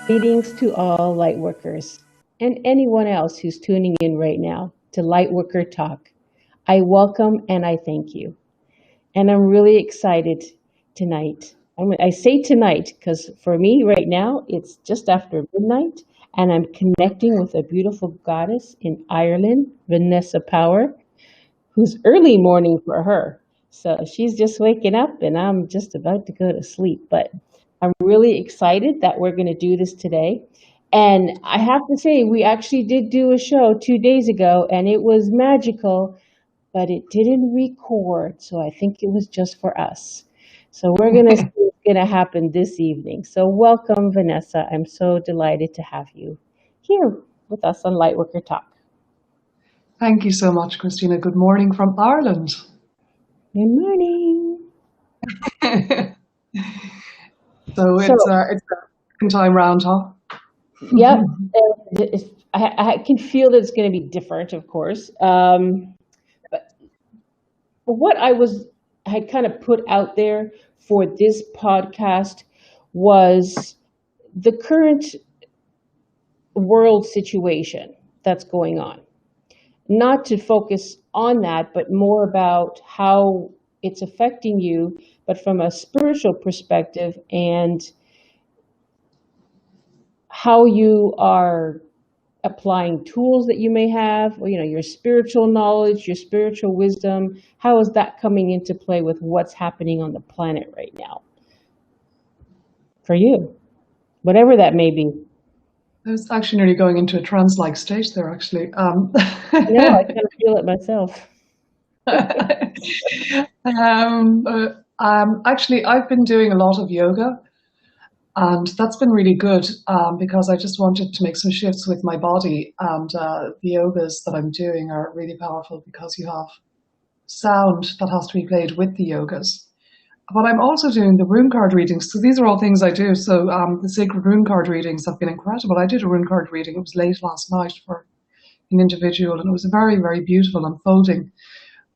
Greetings to all lightworkers and anyone else who's tuning in right now to Lightworker Talk. I welcome and I thank you. And I'm really excited tonight. I say tonight because for me right now, it's just after midnight, and I'm connecting with a beautiful goddess in Ireland, Vanessa Power, who's early morning for her. So she's just waking up and I'm just about to go to sleep. But I'm really excited that we're going to do this today. And I have to say, we actually did do a show 2 days ago and it was magical, but it didn't record. So I think it was just for us. So we're going to see what's going to happen this evening. So welcome, Vanessa. I'm so delighted to have you here with us on Lightworker Talk. Thank you so much, Christina. Good morning from Ireland. Good morning. So it's a second time round, huh? Yep. I can feel that it's going to be different, of course. But what I had kind of put out there for this podcast was the current world situation that's going on. Not to focus on that, but more about how it's affecting you, but from a spiritual perspective and how you are applying tools that you may have, or, your spiritual knowledge, your spiritual wisdom. How is that coming into play with what's happening on the planet right now for you, whatever that may be? I was actually nearly going into a trance-like state there, actually. No, I kind of feel it myself. Actually, I've been doing a lot of yoga, and that's been really good because I just wanted to make some shifts with my body. And the yogas that I'm doing are really powerful because you have sound that has to be played with the yogas. But I'm also doing the rune card readings. So these are all things I do. So the sacred rune card readings have been incredible. I did a rune card reading. It was late last night for an individual, and it was a very, very beautiful unfolding,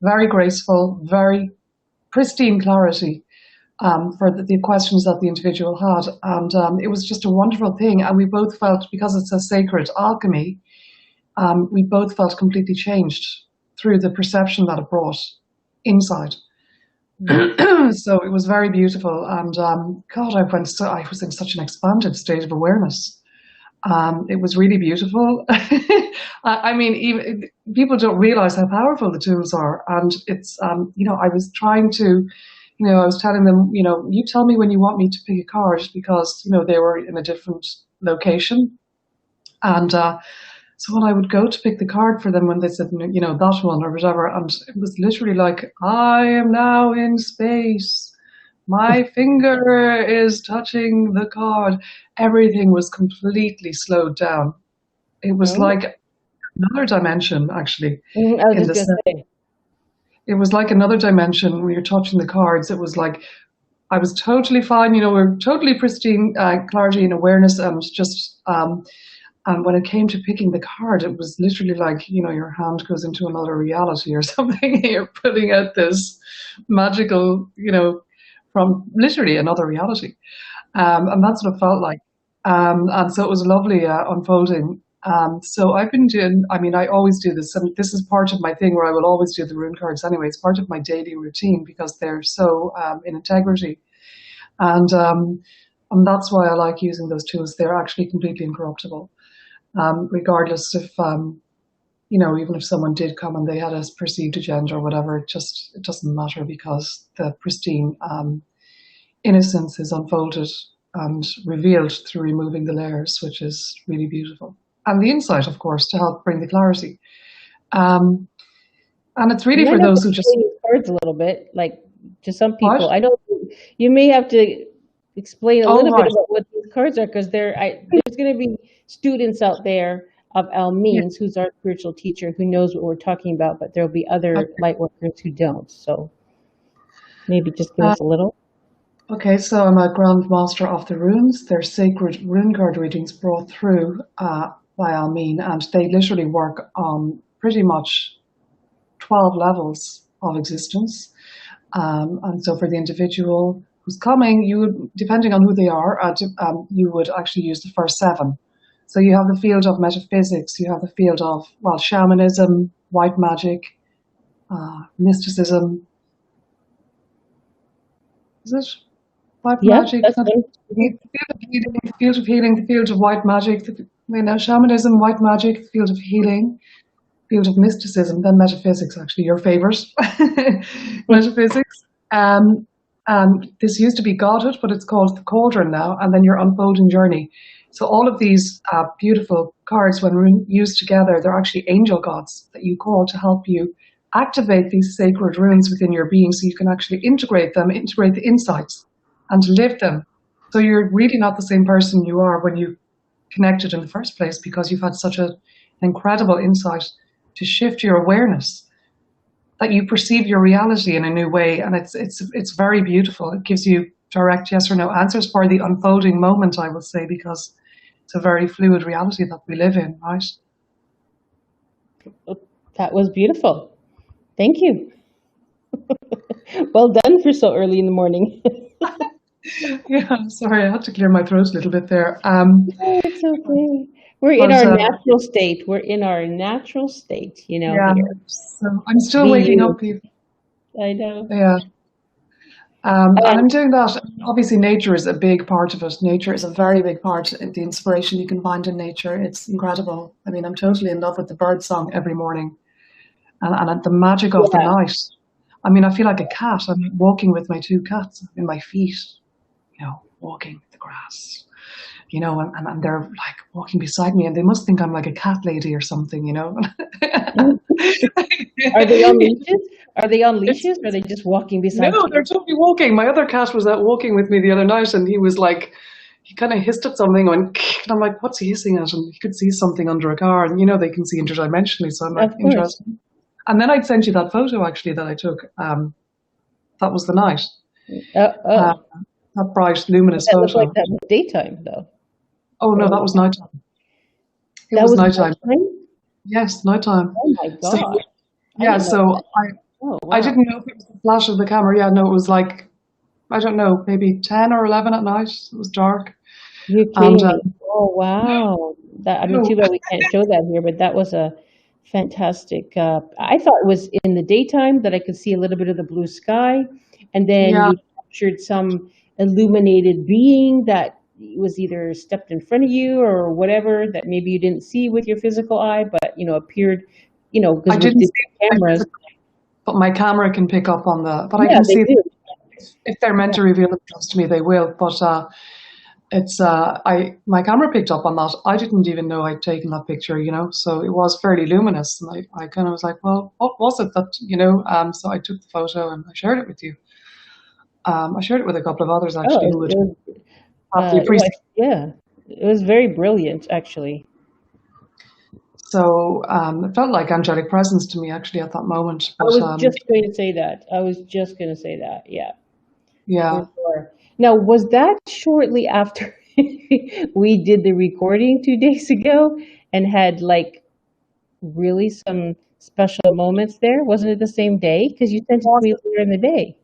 very graceful, very pristine clarity for the questions that the individual had. And it was just a wonderful thing. And we both felt, because it's a sacred alchemy, we both felt completely changed through the perception that it brought inside. So it was very beautiful, and God, I was in such an expanded state of awareness. It was really beautiful. I mean, even people don't realize how powerful the tools are, and it's I was trying to, I was telling them, you tell me when you want me to pick a card, because they were in a different location, and so when I would go to pick the card for them, when they said, that one or whatever, and it was literally like, I am now in space. My finger is touching the card. Everything was completely slowed down. It was like another dimension, actually. I was just going to say. It was like another dimension when you're touching the cards. It was like I was totally fine. We're totally pristine clarity and awareness, and just. And when it came to picking the card, it was literally like, your hand goes into another reality or something. You're putting out this magical, from literally another reality. And that's what it felt like. And so it was lovely unfolding. So I've been doing, I always do this. And this is part of my thing where I will always do the rune cards anyway. It's part of my daily routine because they're so in integrity. And that's why I like using those tools. They're actually completely incorruptible. Regardless if, even if someone did come and they had a perceived agenda or whatever, it doesn't matter because the pristine innocence is unfolded and revealed through removing the layers, which is really beautiful. And the insight, of course, to help bring the clarity. And it's really for those who just... Cards a little bit, like to some people. What? I know you may have to explain a little bit about what these cards are, because there's going to be students out there of Elmines, who's our spiritual teacher, who knows what we're talking about, but there'll be other light workers who don't. So maybe just give us a little. Okay, so I'm a Grand Master of the Runes. They're sacred rune card readings brought through by Elmine, and they literally work on pretty much 12 levels of existence. And so for the individual, who's coming, you would, depending on who they are, you would actually use the first seven. So you have the field of metaphysics, you have the field of, well, shamanism, white magic, mysticism. Is it white Yep, magic? that's Not, right. the field of healing, the field of white magic, shamanism, white magic, the field of healing, field of mysticism, then metaphysics, actually, your favorite, metaphysics. Um, this used to be godhood, but it's called the cauldron now, and then your unfolding journey. So all of these beautiful cards, when used together, they're actually angel gods that you call to help you activate these sacred runes within your being so you can actually integrate them, integrate the insights, and to live them. So you're really not the same person you are when you connected in the first place because you've had such an incredible insight to shift your awareness that you perceive your reality in a new way, and it's very beautiful. It gives you direct yes or no answers for the unfolding moment, I would say, because it's a very fluid reality that we live in, right? That was beautiful. Thank you. Well done for so early in the morning. Yeah, sorry, I had to clear my throat a little bit there. Oh, it's okay. We're in But our natural state. We're in our natural state, yeah, here. so I'm still Be waking you. up. People. I know. Yeah, and And I'm doing that. Obviously, nature is a big part of it. Nature is a very big part. The inspiration you can find in nature, it's incredible. I mean, I'm totally in love with the bird song every morning, and the magic of the yeah, night. I mean, I feel like a cat. I'm walking with my two cats in my feet, walking the grass, and they're like walking beside me, and they must think I'm like a cat lady or something. are they on leashes? Are they on It's leashes? Or are they just walking no, beside you? they're totally walking. My other cat was out walking with me the other night, and he was like, he kind of hissed at something, and I'm like, what's he hissing at? And he could see something under a car, and they can see interdimensionally. So I'm like, Of course. interesting. And then I'd sent you that photo actually that I took. That was the night. Uh, Oh, that bright, luminous that looked like photo. that was daytime, though. Oh no, Or that was nighttime. It that was was nighttime. nighttime? Yes, nighttime. Oh my So God. I yeah, didn't know so that. Oh, I wow. didn't know if it was the flash of the camera. Yeah, no, it was like I don't know, maybe 10 or 11 at night. It was dark, You're and kidding me. Oh, no, wow. I mean, no, too bad we can't show that here, but that was a fantastic. I thought it was in the daytime that I could see a little bit of the blue sky, and then yeah, you captured some illuminated being that was either stepped in front of you or whatever that maybe you didn't see with your physical eye, but appeared, I because with didn't the see my cameras, physical, but my camera can pick up on the. But I yeah, can they see do. if they're meant Yeah. to reveal themselves to me, they will. But it's I my camera picked up on that. I didn't even know I'd taken that picture. So it was fairly luminous, and I kind of was like, well, what was it that. So I took the photo and I shared it with you. I shared it with a couple of others Oh, actually who would it was, have the appreciation. yeah, it was very brilliant, actually. So it felt like angelic presence to me actually at that moment. I But was just going to say that. I was just going to say that. Yeah, for yeah, sure. Now, was that shortly after we did the recording 2 days ago and had like really some special moments there? Wasn't it the same day? Because you sent it to was me it? later in the day.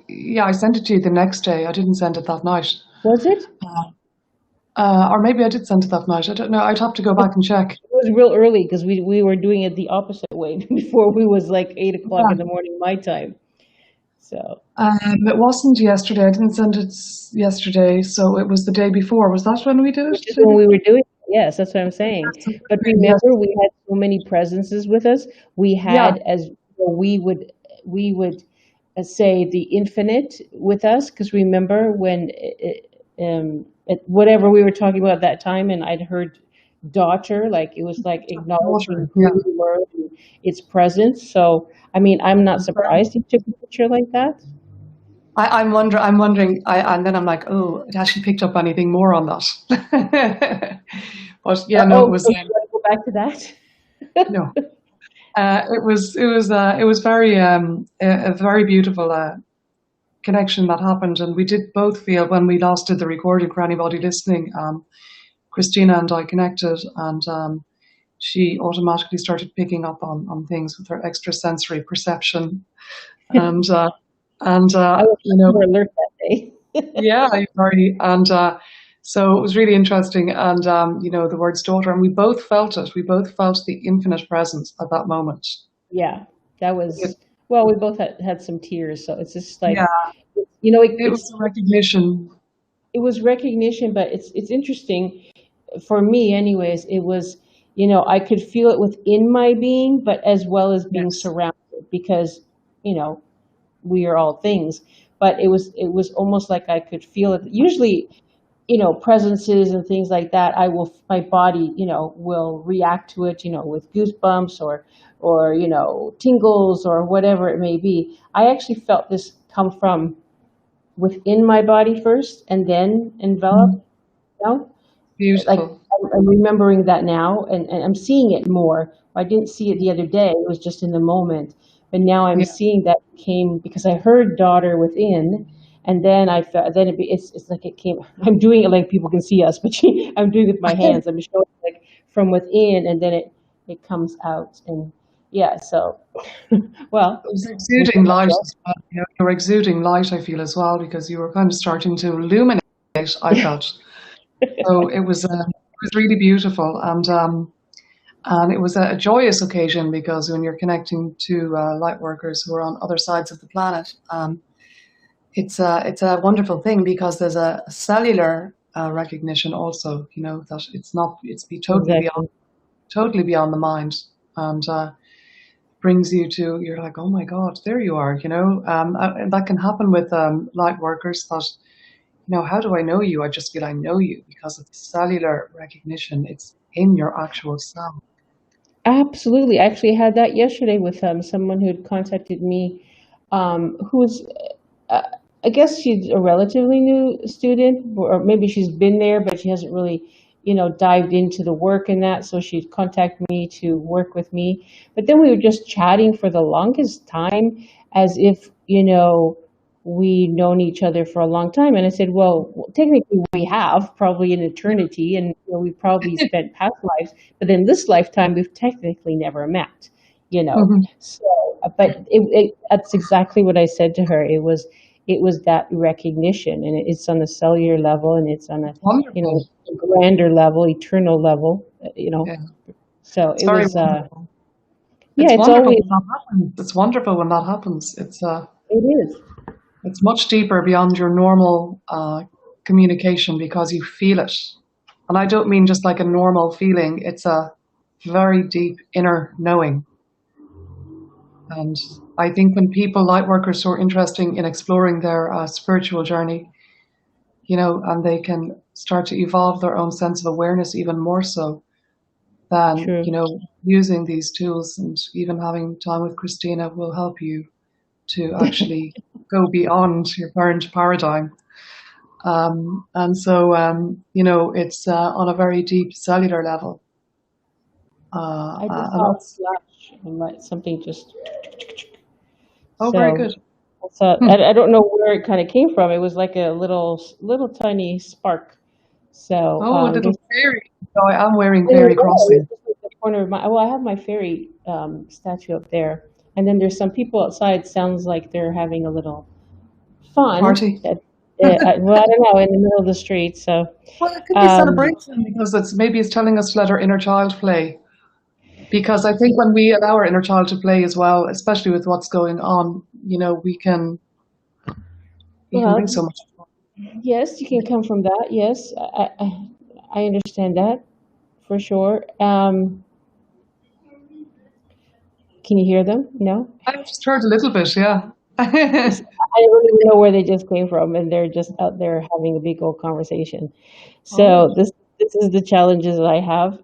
Yeah, I sent it to you the next day. I didn't send it that night. Was it? Or maybe I did send it that night. I don't know. I'd have to go back and check. It was real early because we were doing it the opposite way before we was like 8 o'clock in Yeah. the morning my time. So It wasn't yesterday. I didn't send it yesterday, so it was the day before. Was that when we did it? which is The day when we were before? doing it. Yes, that's what I'm saying. Yes. But Yes. remember, we had so many presences with us. We Yeah. had, as well, we would say the infinite with us, because remember when whatever we were talking about at that time, and I'd heard daughter, like it was like Water. acknowledging who Yeah. we were and its presence. So I mean, I'm not That's right. surprised you took a picture like that. I'm wondering. I'm wondering. And then I'm like, oh, has she picked up anything more on that? But yeah, no, it Oh, was so you want to go back to that? no. It was a very beautiful connection that happened, and we did both feel when we last did the recording for anybody listening. Christina and I connected, and she automatically started picking up on things with her extrasensory perception, and And, I was more alert that day. yeah, sorry. And so it was really interesting. And, the word's daughter, and we both felt it. We both felt the infinite presence at that moment. Yeah, that It, was, well, we both had some tears, so it's just yeah, like, you know, it was a recognition. it was recognition, but it's interesting for me, anyways. It was, I could feel it within my being, but as well as being Yes. surrounded, because you know we are all things. But it was almost like I could feel it. Usually, presences and things like that, my body, will react to it, with goosebumps or tingles or whatever it may be. I actually felt this come from within my body first and then Mm, envelop, you know? Like beautiful. I'm remembering that now, and I'm seeing it more. I didn't see it the other day. It was just in the moment. But now I'm Yeah. seeing that came because I heard daughter within, and then I felt, then it's like it came. I'm doing it like people can see us, but I'm doing it with my hands. I'm showing like from within, and then it comes out. And yeah, so well, It was we exuding got light that as well. You were exuding light, I feel, as well, because you were kind of starting to illuminate, I right. felt. So it was really beautiful. And it was a joyous occasion because when you're connecting to light workers who are on other sides of the planet, it's a wonderful thing because there's a cellular recognition also. That it's Exactly. totally beyond the mind, and brings you to you're like, oh my God, there you are. And that can happen with light workers. That how do I know you? I just feel I know you because of the cellular recognition. It's in your actual cell. Absolutely. I actually had that yesterday with someone who had contacted me, who's, uh, I guess she's a relatively new student, or maybe she's been there, but she hasn't really, dived into the work and that. So she contacted me to work with me. But then we were just chatting for the longest time as if, we'd known each other for a long time. And I said, well, technically we have probably an eternity, and we probably spent past lives, but in this lifetime we've technically never met, you know. Mhm. So, but that's exactly what I said to her. It was that recognition, and it's on the cellular level, and it's on a, It's wonderful. grander level, eternal level, Yeah, So it's it very was, wonderful. yeah, It's it's wonderful always, when that happens. It's wonderful when that happens. it is. It's much deeper beyond your normal communication because you feel it. And I don't mean just like a normal feeling. It's a very deep inner knowing. And I think when people, light workers who are interested in exploring their spiritual journey, and they can start to evolve their own sense of awareness even more so than, True. using these tools, and even having time with Christina will help you to actually go beyond your current paradigm. And so, it's on a very deep cellular level. I just And saw a that's, flash and like something just, oh, very so good. so Hmm. I don't know where it kind of came from. It was like a little tiny spark. So Oh, a little there's, fairy. So I am wearing and it fairy was, crossing. just at the corner of my, well, I have my fairy statue up there, and then there's some people outside. Sounds like they're having a little fun. Party. Well, I don't know, in the middle of the street. So Well, it could be um, celebration because it's telling us to let our inner child play. Because I think when we allow our inner child to play as well, especially with what's going on, we can bring so well, much joy. yes, you can come from that. Yes, I understand that for sure. Can you hear them? No? I just heard a little bit, yeah. I don't even know where they just came from, and they're just out there having a big old conversation. Oh, So this is the challenges that I have,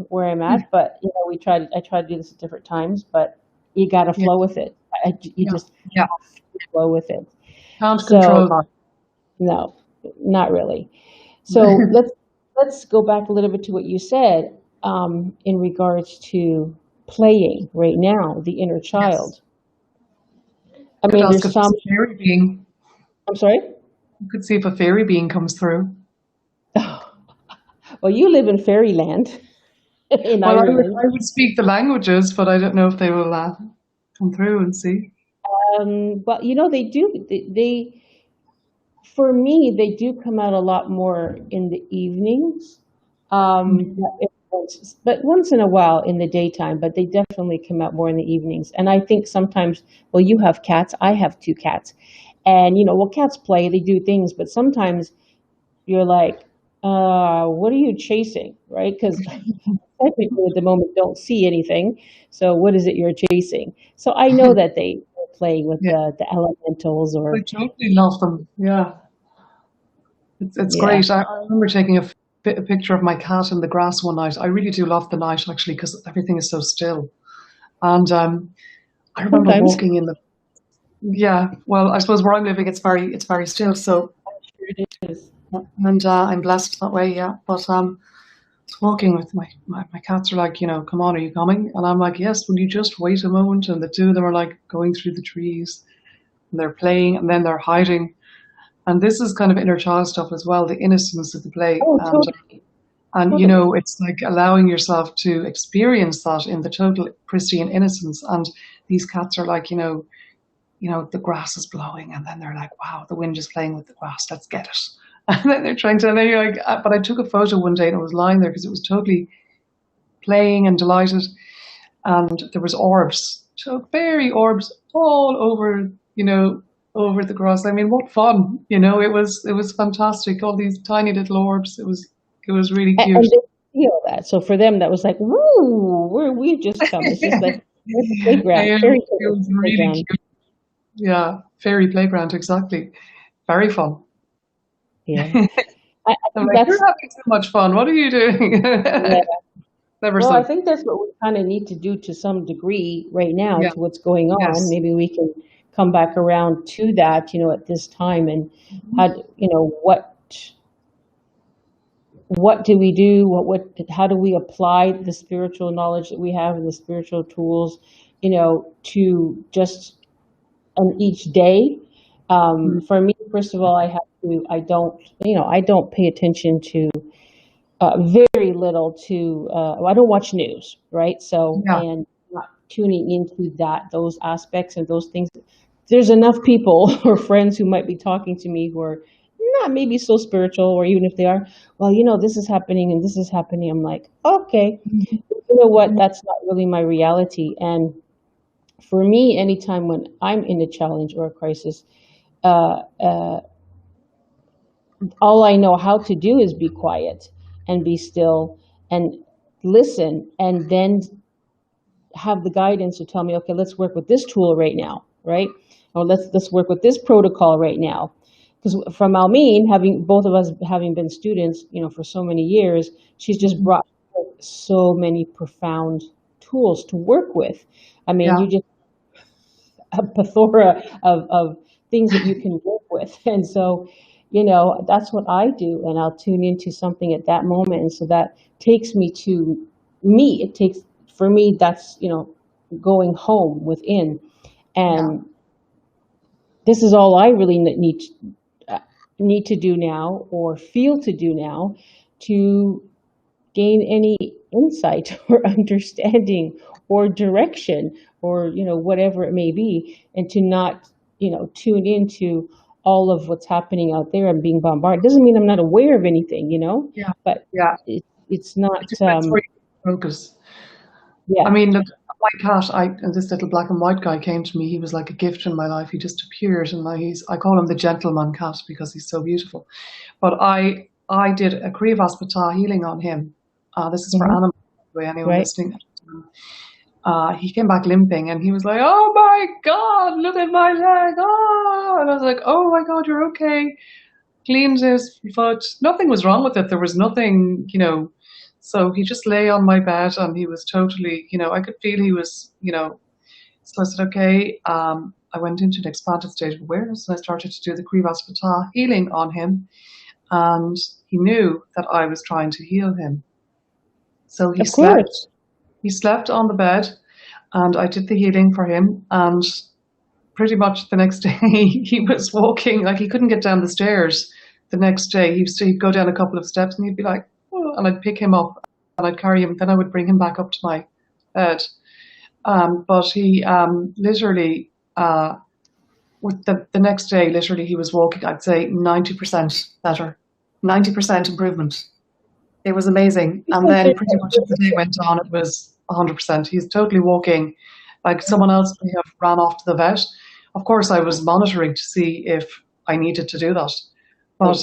where I'm hmm, at. But I try to do this at different times, but you got to yeah, flow with it. You yeah, just yeah. have to flow with it. Can't control So that. no, not really. So let's go back a little bit to what you said, in regards to playing right now, the inner Yes. child. I Could mean, ask there's if there's some. a fairy being. I'm sorry. You could see if a fairy being comes through. Well, you live in fairyland in Well, I would, Ireland. I would speak the languages, but I don't know if they will come through and see. But they do. They for me, they do come out a lot more in the evenings. Mm. But once in a while in the daytime, but they definitely come out more in the evenings. And I think sometimes, well, you have cats, I have two cats. And, well, cats play, they do things, but sometimes you're like, what are you chasing, right? Because technically at the moment don't see anything. So what is it you're chasing? So I know that they are playing with Yeah, the elementals I or, totally love them. Yeah, it's yeah, great. I remember taking a picture of my cat in the grass one night. I really do love the night actually because everything is so still. And I remember sometimes. walking in the yeah. Well, I suppose where I'm living, it's very still. So Sure it is. and I'm blessed that way. Yeah, but walking with my cats are like, come on, are you coming? And I'm like, yes. Will you just wait a moment? And the two of them are like going through the trees and they're playing and then they're hiding. And this is kind of inner child stuff as well, the innocence of the play. Oh, totally, And totally. it's like allowing yourself to experience that in the total pristine innocence. And these cats are like, the grass is blowing, and then they're like, wow, the wind is playing with the grass, let's get it. And then they're trying to, and then you're like, but I took a photo one day and it was lying there because it was totally playing and delighted. And there was orbs, so fairy orbs all over, over the grass. I mean, what fun, it was fantastic. All these tiny little orbs. It was really cute. And they feel that. So for them, that was like, woo, we've just come. It's just like we're at the playground, It fairy was tale really playground. cute. Yeah, fairy playground, exactly. Very fun. Yeah. I'm I think like, you're that's, having so much fun. What are you doing? yeah. Never Well, I so. think that's what we kind of need to do to some degree right now Yeah. to what's going on. Yes. Maybe we can come back around to that, at this time and Mhm. how, what do we do? How do we apply the spiritual knowledge that we have and the spiritual tools, to just on each day. Mm. For me, first of all, I don't pay attention to very little to, I don't watch news, right? So, Yeah. and not tuning into those aspects and those things. There's enough people or friends who might be talking to me who are not maybe so spiritual, or even if they are, well, this is happening and this is happening. I'm like, okay, Mhm. you know what? That's not really my reality. And for me, anytime when I'm in a challenge or a crisis, uh, uh, all I know how to do is be quiet and be still and listen, and then have the guidance to tell me, okay, let's work with this tool right now, right? Or let's work with this protocol right now. Because from Almeen, having both of us having been students, for so many years, she's just Mhm. brought so many profound tools to work with. I mean, Yeah. you just a plethora of things that you can work with. And so, that's what I do. And I'll tune into something at that moment. And so that takes me to me. For me, that's, going home within. Yeah. And this is all I really need to do now or feel to do now to gain any insight or understanding or direction or whatever it may be, and to not tune into all of what's happening out there and being bombarded. Doesn't mean I'm not aware of anything, Yeah. but Yeah. it's It not depends where you focus. I yeah. mean, look, my cat, this little black and white guy came to me. He was like a gift in my life. He just appeared, and I call him the gentleman cat because he's so beautiful. But I did a Kriya Vaspita healing on him. This is for Mhm. animals, by the way, anyone Right. listening. He came back limping, and he was like, "Oh my God, look at my leg!" Oh, and I was like, "Oh my God, you're okay." Cleaned his foot. Nothing was wrong with it. There was nothing. So he just lay on my bed, and he was totally. I could feel he was. So I said, okay. I went into an expanded state of awareness, and I started to do the Kriya Vaspita healing on him, and he knew that I was trying to heal him. So he Of slept. course. He slept on the bed, and I did the healing for him. And pretty much the next day, he was walking like he couldn't get down the stairs. The next day, he'd go down a couple of steps, and he'd be like, oh, and I'd pick him up and I'd carry him. Then I would bring him back up to my bed. But he literally with the next day, literally, he was walking, I'd say 90% better, 90% improvement. It was amazing. And then pretty much as the day went on, it was 100%. He's totally walking like someone else may have ran off to the vet. Of course, I was monitoring to see if I needed to do that. But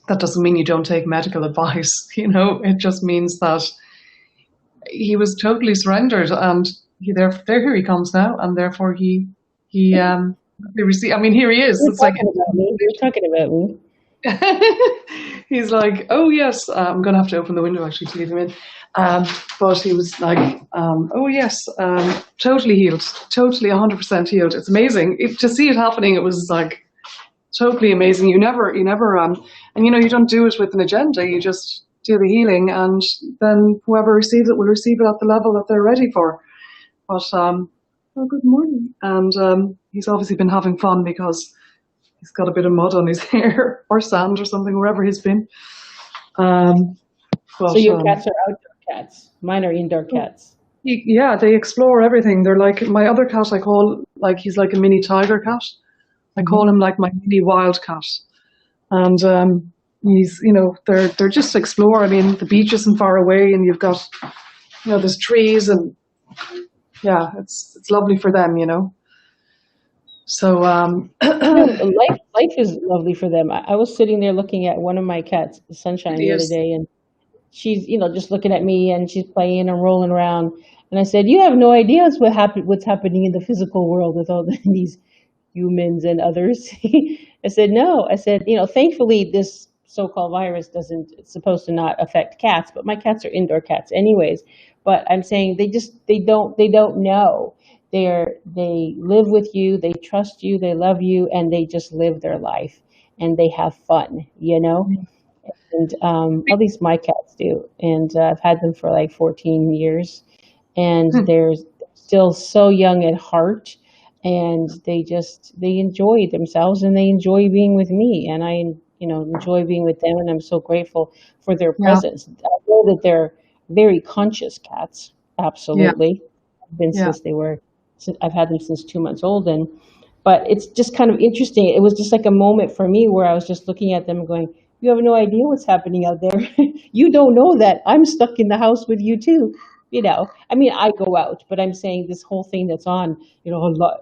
that doesn't mean you don't take medical advice. It just means that he was totally surrendered, and here he comes now, and therefore he received. I mean, here he is. You're It's like talking about me. You're talking about me. he's like, oh yes, I'm going to have to open the window actually to leave him in. But he was like, oh yes, totally healed, totally 100% healed. It's amazing to see it happening. It was like totally amazing. You never, and you don't do it with an agenda. You just do the healing, and then whoever receives it will receive it at the level that they're ready for. But oh, good morning. And he's obviously been having fun because he's got a bit of mud on his hair or sand or something, wherever he's been. So your cats are outdoor cats. Mine are indoor cats. Yeah, they explore everything. They're like my other cat. I call he's like a mini tiger cat. I call him like my mini wild cat. And he's they're just explore. I mean, the beach isn't far away, and you've got there's trees, and yeah, it's lovely for them. So life is lovely for them. I was sitting there looking at one of my cats, Sunshine, the other day, and she's just looking at me, and she's playing and rolling around. And I said, "You have no idea what's happening in the physical world with all these humans and others." I said, "No." I said, thankfully this so-called virus it's supposed to not affect cats, but my cats are indoor cats anyways. But I'm saying they don't know. They live with you, they trust you, they love you, and they just live their life, and they have fun, And at least my cats do. And I've had them for like 14 years, and they're still so young at heart, and they enjoy themselves, and they enjoy being with me, and I enjoy being with them, and I'm so grateful for their presence. I know that they're very conscious cats, absolutely. I've had them since 2 months old, but it's just kind of interesting. It was just like a moment for me where I was just looking at them and going, "You have no idea what's happening out there. You don't know that I'm stuck in the house with you too." I mean, I go out, but I'm saying this whole thing that's on,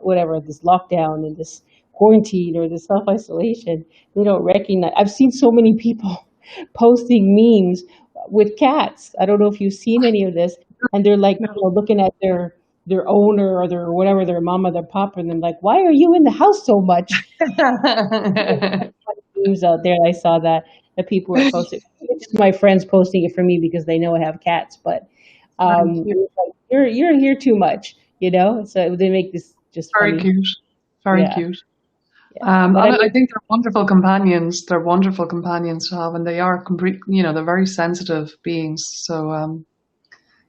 whatever, this lockdown and this quarantine or this self-isolation, they don't recognize. I've seen so many people posting memes with cats. I don't know if you've seen any of this, and they're like, looking at their owner or their whatever, their mama, their papa, and they're like, "Why are you in the house so much?" Memes out there. I saw that people were posting. It's just my friends posting it for me because they know I have cats, but it's like, you're here too much, So they make this just very funny. cute, very cute. Yeah. And I think they're wonderful companions. They're wonderful companions to have, and they are they're very sensitive beings. So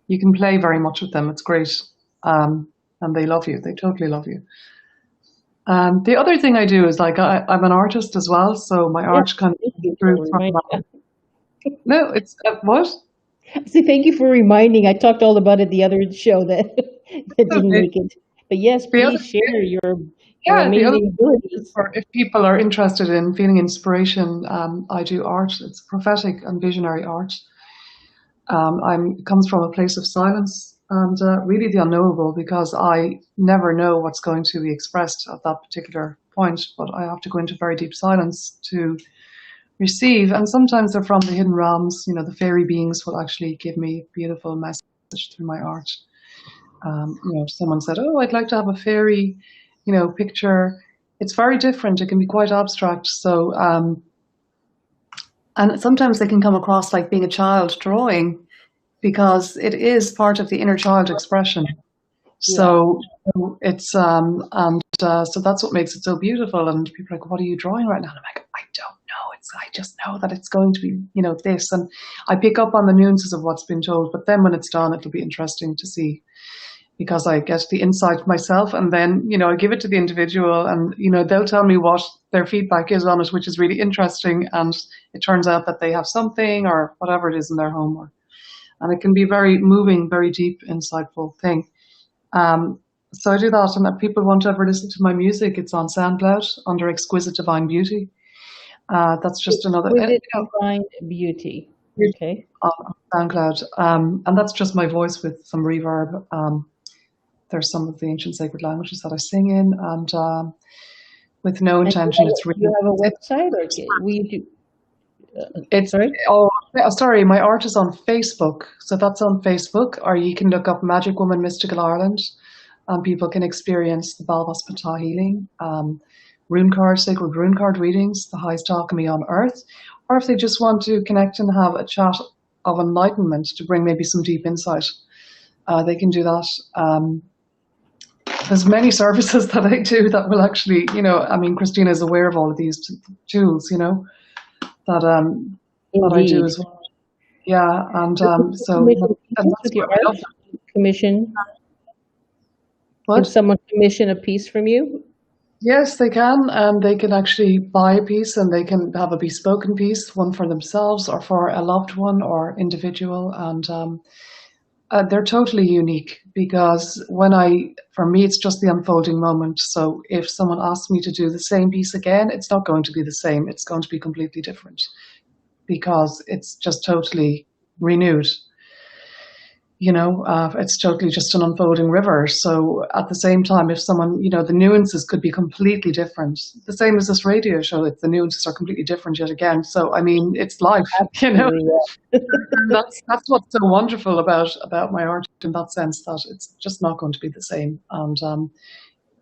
you can play very much with them. It's great, and they love you. They totally love you. The other thing I do is I'm an artist as well, so my art kind of through from. No, it's what? See, thank you for reminding. I talked all about it the other show that didn't make it. But yes, please share your amazing abilities. If people are interested in feeling inspiration, I do art. It's prophetic and visionary art. It comes from a place of silence and really the unknowable, because I never know what's going to be expressed at that particular point, but I have to go into very deep silence to receive. And sometimes they're from the hidden realms. The fairy beings will actually give me a beautiful message through my art. Someone said, "Oh, I'd like to have a fairy, picture." It's very different. It can be quite abstract. So, and sometimes they can come across like being a child drawing, because it is part of the inner child expression. So it's so that's what makes it so beautiful. And people are like, "What are you drawing right now?" And I'm like, "I don't know. I just know that it's going to be, this." And I pick up on the nuances of what's been told. But then when it's done, it'll be interesting to see, because I get the insight myself, and then I give it to the individual, and they'll tell me what their feedback is on it, which is really interesting. And it turns out that they have something or whatever it is in their home, and it can be very moving, very deep, insightful thing. So I do that, and if people won't ever listen to my music, it's on SoundCloud under Exquisite Divine Beauty. That's just another, Exquisite Divine Beauty. Okay. on SoundCloud, and that's just my voice with some reverb. There's some of the ancient sacred languages that I sing in, and with no And intention, it's really. you have a website, or we do? It's Sorry. oh, sorry, my art is on Facebook, so that's on Facebook, or you can look up Magic Woman Mystical Ireland, and people can experience the Balbas Patah healing, rune card, sacred rune card readings, the highest alchemy on earth, or if they just want to connect and have a chat of enlightenment to bring maybe some deep insight, they can do that. There's many services that I do that will actually, I mean, Christina is aware of all of these tools, that that I do Indeed. as well. Yeah, and so Commission and pieces that's with what your I art? love. Commission? Can What? someone commission a piece from you? Yes, they can. They can actually buy a piece, and they can have a bespoken piece, one for themselves or for a loved one or individual. And they're totally unique because for me, it's just the unfolding moment. So if someone asks me to do the same piece again, it's not going to be the same. It's going to be completely different because it's just totally renewed. It's totally just an unfolding river. So at the same time, if someone, the nuances could be completely different. The same as this radio show, the nuances are completely different yet again. So I mean, it's life, Absolutely, yeah. and that's what's so wonderful about my art in that sense, that it's just not going to be the same. And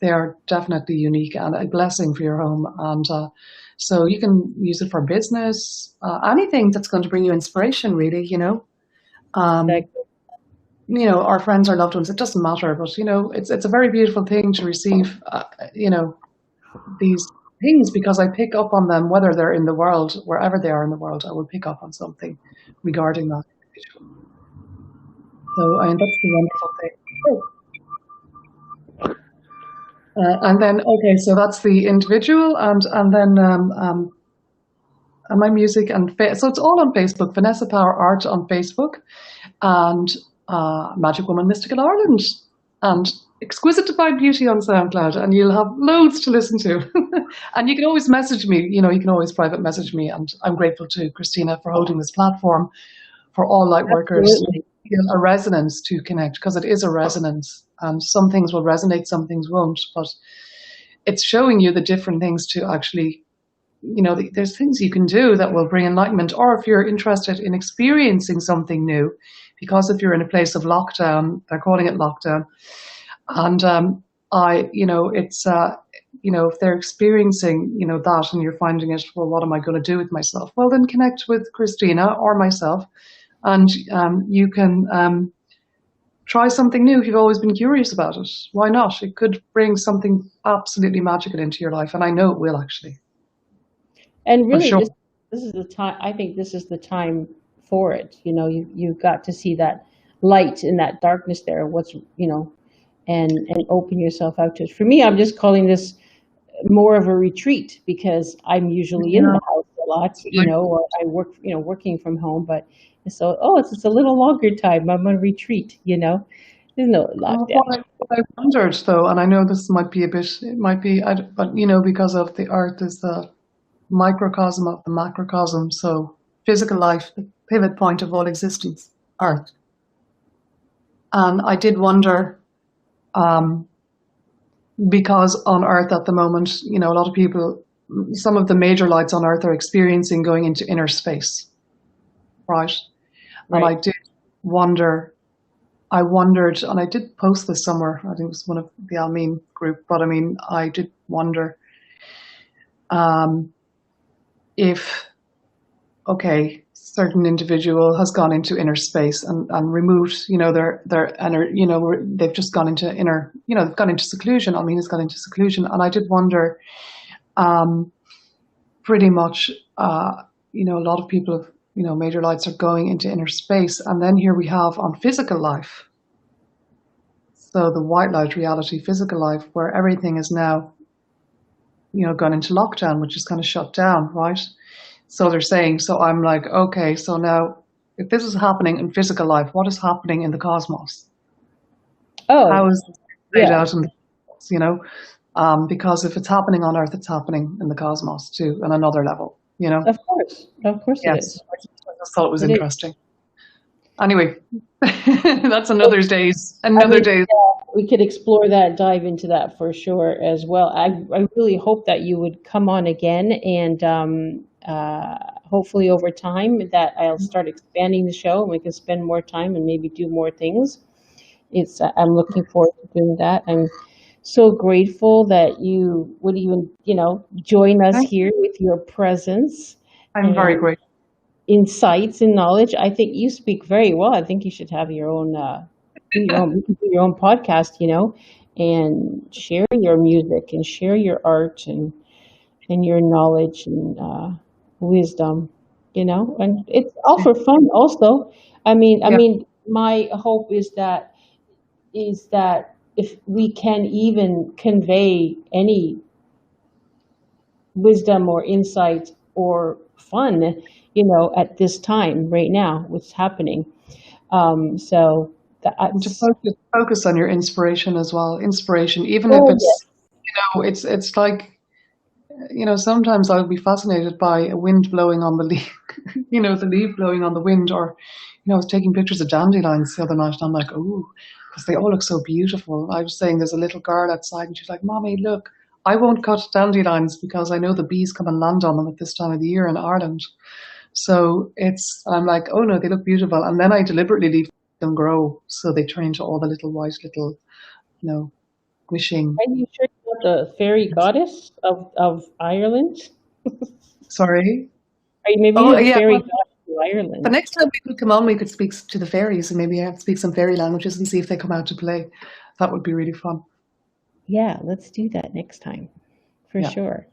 they are definitely unique and a blessing for your home. And so you can use it for business, anything that's going to bring you inspiration, really. Um, Exactly. our friends, our loved ones, it doesn't matter, but it's a very beautiful thing to receive, these things, because I pick up on them, whether they're in the world, wherever they are in the world, I will pick up on something regarding that individual. So, I mean, that's the wonderful thing. Oh. And then, okay, so that's the individual, and then my music, and so it's all on Facebook, Vanessa Power Art on Facebook, and Magic Woman Mystical Ireland, and Exquisite Divine Beauty on SoundCloud, and you'll have loads to listen to. And you can always message me, you can always private message me, and I'm grateful to Christina for holding this platform for all light workers to Absolutely. feel a resonance, to connect, because it is a resonance, and some things will resonate, some things won't, but it's showing you the different things to actually, there's things you can do that will bring enlightenment, or if you're interested in experiencing something new, because if you're in a place of lockdown, they're calling it lockdown, and it's if they're experiencing that, and you're finding it, well, what am I going to do with myself? Well, then connect with Christina or myself, and you can try something new if you've always been curious about it. Why not? It could bring something absolutely magical into your life, and I know it will, actually, And for really, sure. this is the time. I think this is the time for it. You've got to see that light in that darkness there. And open yourself out to it. For me, I'm just calling this more of a retreat because I'm usually in Yeah, the house a lot, like, or I work, working from home. But so, it's a little longer time. I'm on retreat. There's no lockdown. what I wondered, though, and I know this might be a bit, it might be, but because of the earth is the microcosm of the macrocosm, so physical life, the pivot point of all existence, earth. And I did wonder, um, because on earth at the moment, a lot of people, some of the major lights on earth are experiencing going into inner space, right? And Right. I wondered, and I did post this somewhere, I think it was one of the Almeen group, but I mean, I did wonder, um, if, okay, certain individual has gone into inner space and removed, their inner, they've just gone into inner, they've gone into seclusion. Almeen has gone into seclusion. And I did wonder, um, pretty much, a lot of people have, major lights are going into inner space. And then here we have on physical life. So the white light reality, physical life, where everything is now, gone into lockdown, which is kind of shut down, right? So they're saying, so I'm like, okay, so now if this is happening in physical life, what is happening in the cosmos? How Oh, is this? played Yeah, out in the cosmos, because if it's happening on Earth, it's happening in the cosmos too, on another level, of course it Yes, is. I just thought it was It is. interesting. Anyway, that's another day's, I another mean, day's. yeah, we could explore that, dive into that for sure as well. I really hope that you would come on again, and hopefully over time that I'll start expanding the show and we can spend more time and maybe do more things. I'm looking forward to doing that. I'm so grateful that you would even, join us Thank here with your presence I'm very and grateful. insights and knowledge. I think you speak very well. I think you should have your own, you can do your own podcast, and share your music and share your art and your knowledge and wisdom, and it's all for fun also. I Yeah, mean, my hope is that if we can even convey any wisdom or insight or fun, at this time right now, what's happening. So and to that's, focus on your inspiration as well. Inspiration, even if oh it's, yes, it's like, sometimes I'll be fascinated by a wind blowing on the leaf, the leaf blowing on the wind, or, I was taking pictures of dandelions the other night, and I'm like, oh, because they all look so beautiful. I was saying there's a little girl outside, and she's like, Mommy, look, I won't cut dandelions because I know the bees come and land on them at this time of the year in Ireland. So I'm like, oh no, they look beautiful. And then I deliberately leave them grow so they turn into all the little white little, you know, wishing. are you sure you're not the fairy goddess of Ireland? Sorry. Or maybe Oh you're the yeah. fairy Well, goddess of the Ireland. next time we could come on, we could speak to the fairies and maybe speak some fairy languages and see if they come out to play. That would be really fun. Yeah, let's do that next time for Yeah. sure.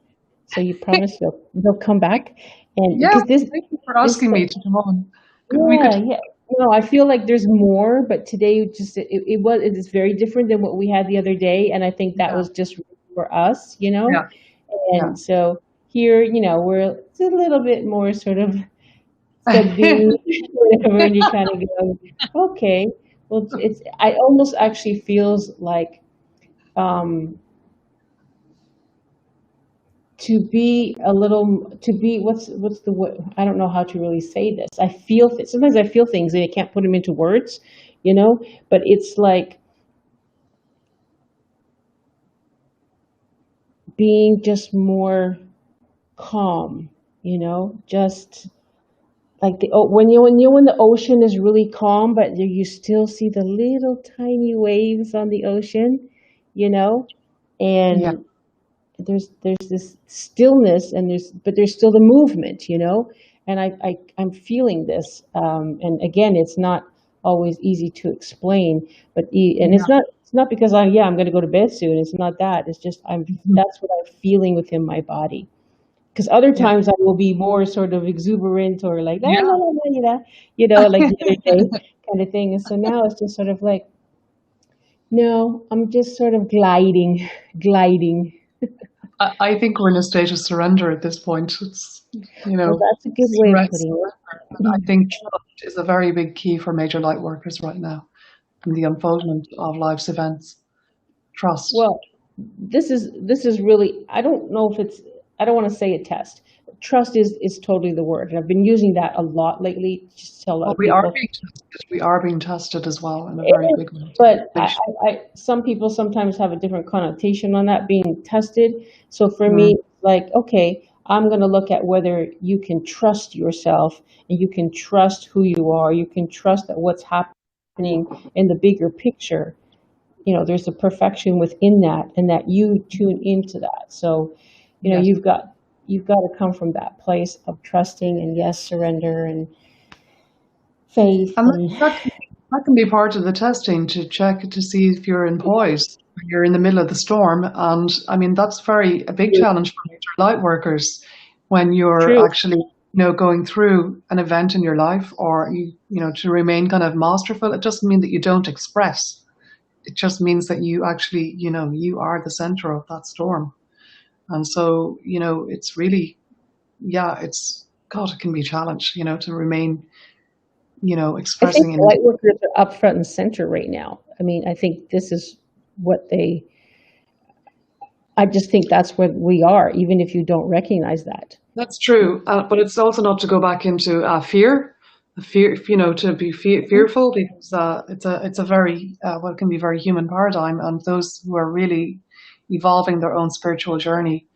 So you promise you'll come back, and Yeah. because this Thank you for this asking me to come on. We yeah, could. yeah. No, I feel like there's more, but today just it is very different than what we had the other day, and I think that Yeah. was just for us, Yeah. And so here, we're it's a little bit more sort of subdued, whatever, and you kind of go, okay, well, I almost actually feels like um, to be what's the word? I don't know how to really say this. Sometimes I feel things and I can't put them into words, but it's like being just more calm, just like when the ocean is really calm, but you still see the little tiny waves on the ocean, you know, Yeah. and there's this stillness and there's still the movement, and I'm feeling this, and again, it's not always easy to explain, and Yeah. it's not because I'm going to go to bed soon. It's not that. It's just Mhm. that's what I'm feeling within my body. Because other Yeah. times I will be more sort of exuberant or like la la Yeah. la la, like the other day kind of thing. And so now it's just sort of like, no, I'm just sort of gliding, gliding. I think we're in a state of surrender at this point. It's, Well, that's a good way of rest. putting I it. think trust is a very big key for major light workers right now in the unfoldment of life's events. Trust. Well, this is really, I don't know if it's, I don't want to say a test. Trust is totally the word, and I've been using that a lot lately just to tell Well, other people. We are being tested as well in a It very is, big way. but some people sometimes have a different connotation on that being tested. So for me, Mm, like, okay, I'm going to look at whether you can trust yourself and you can trust who you are. You can trust that what's happening in the bigger picture, there's a perfection within that, and that you tune into that. So, yes. you've got to come from that place of trusting and yes, surrender and faith And and that can be part of the testing to check to see if you're in poise, when you're in the middle of the storm. And I mean, that's a big true, challenge for major light workers when you're true. actually, going through an event in your life, or to remain kind of masterful. It doesn't mean that you don't express. It just means that you actually, you are the center of that storm. And so, it's really, yeah, God, it can be a challenge, to remain, I think expressing the in. light workers are up front and center right now. I mean, I think this is. what they, I just think that's where we are, even if you don't recognize that. That's true, but it's also not to go back into fear, fear, to be fearful, because it's a very what can be very human paradigm, and those who are really evolving their own spiritual journey,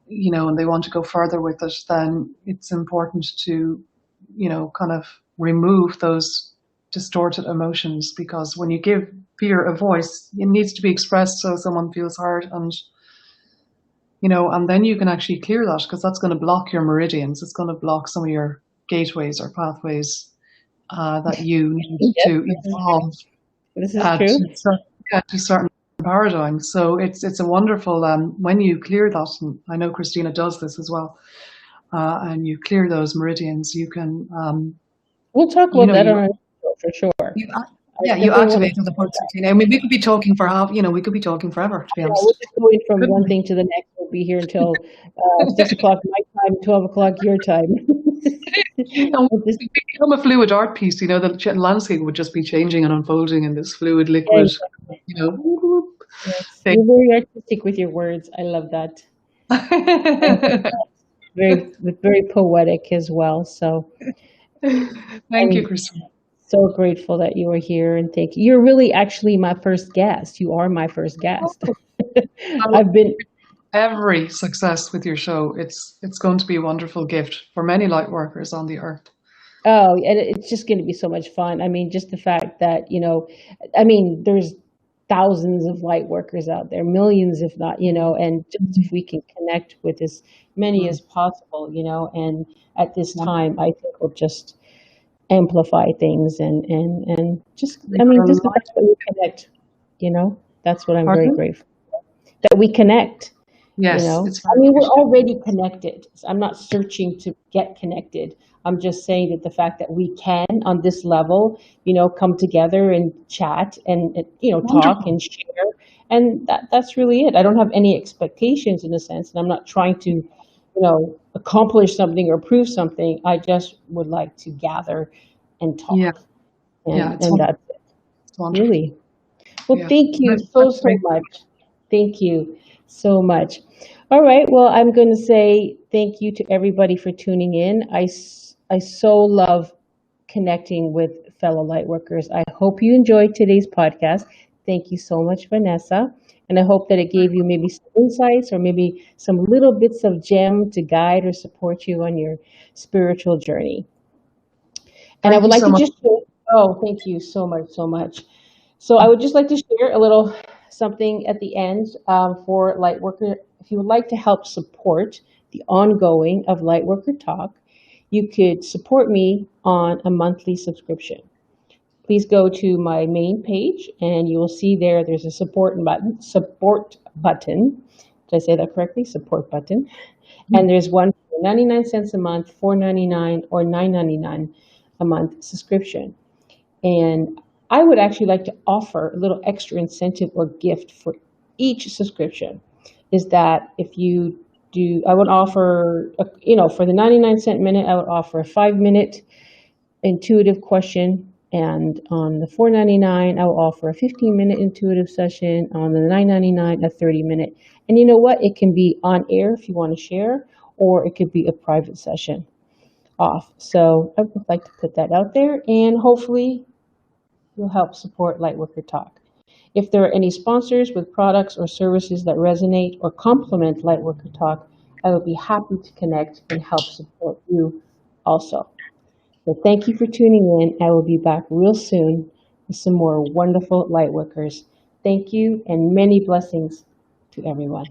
and they want to go further with it, then it's important to, kind of remove those distorted emotions, because when you give fear a voice, it needs to be expressed so someone feels heard, and then you can actually clear that, because that's going to block your meridians. It's going to block some of your gateways or pathways that you need Yes, to this is evolve this is true. to certain paradigms. So it's a wonderful, when you clear that, and I know Christina does this as well, and you clear those meridians, you can, We'll talk you about know, that on you our next show for sure. you I yeah, you definitely want to activate the parts of Christina. I mean, we could be talking for we could be talking forever, to be Yeah, we're honest. just going from Couldn't one we? thing to the next. We'll be here until 6 o'clock my time, 12 o'clock your time. And We'll just, we become a fluid art piece, the landscape would just be changing and unfolding in this fluid yeah, liquid, whoop, whoop, yes, thing. you're very artistic with your words. I love that. I love that. Very poetic as well. So Thank you, I'm Christina. so grateful that you were here, and thank you. You're really actually my first guest. You are my first guest. Oh, I I've been every success with your show. It's going to be a wonderful gift for many light workers on the earth. Oh, and it's just going to be so much fun. I mean, just the fact that, I mean, there's thousands of light workers out there, millions, if not, and just if we can connect with as many Mm. as possible, and at this Wonderful. time, I think we'll just amplify things and just, We I mean, are just the light. fact that we connect, that's what I'm very Pardon? grateful that we connect. Yes, it's I very mean, we're appreciated. already connected. So I'm not searching to get connected. I'm just saying that the fact that we can, on this level, come together and chat and talk Wonderful. and share, and that's really it. I don't have any expectations in a sense, and I'm not trying to, accomplish something or prove something. I just would like to gather and Yeah, talk, yeah, and it's and wonderful. that's it, It's wonderful. really. Well, Yeah, thank you so, that's so great. much. Thank you so much. All right. Well, I'm going to say thank you to everybody for tuning in. I so love connecting with fellow lightworkers. I hope you enjoyed today's podcast. Thank you so much, Vanessa. And I hope that it gave you maybe some insights or maybe some little bits of gem to guide or support you on your spiritual journey. And I Thank would you like so to much. just share, oh, thank you so much, so much. So I would just like to share a little something at the end for Lightworker. If you would like to help support the ongoing of Lightworker Talk, you could support me on a monthly subscription. Please go to my main page and you will see there's a support button. Did I say that correctly? Support button. And there's one for 99 cents a month, 4.99 or 9.99 a month subscription. And I would actually like to offer a little extra incentive or gift for each subscription. Is that if you do, I would offer, for the 99-cent minute, I would offer a 5-minute intuitive question. And on the 4.99, I will offer a 15-minute intuitive session. On the 9.99, a 30-minute. And you know what? It can be on air if you want to share, or it could be a private session off. So I would like to put that out there, and hopefully you'll help support Lightworker Talk. If there are any sponsors with products or services that resonate or complement Lightworker Talk, I would be happy to connect and help support you also. So thank you for tuning in. I will be back real soon with some more wonderful Lightworkers. Thank you and many blessings to everyone.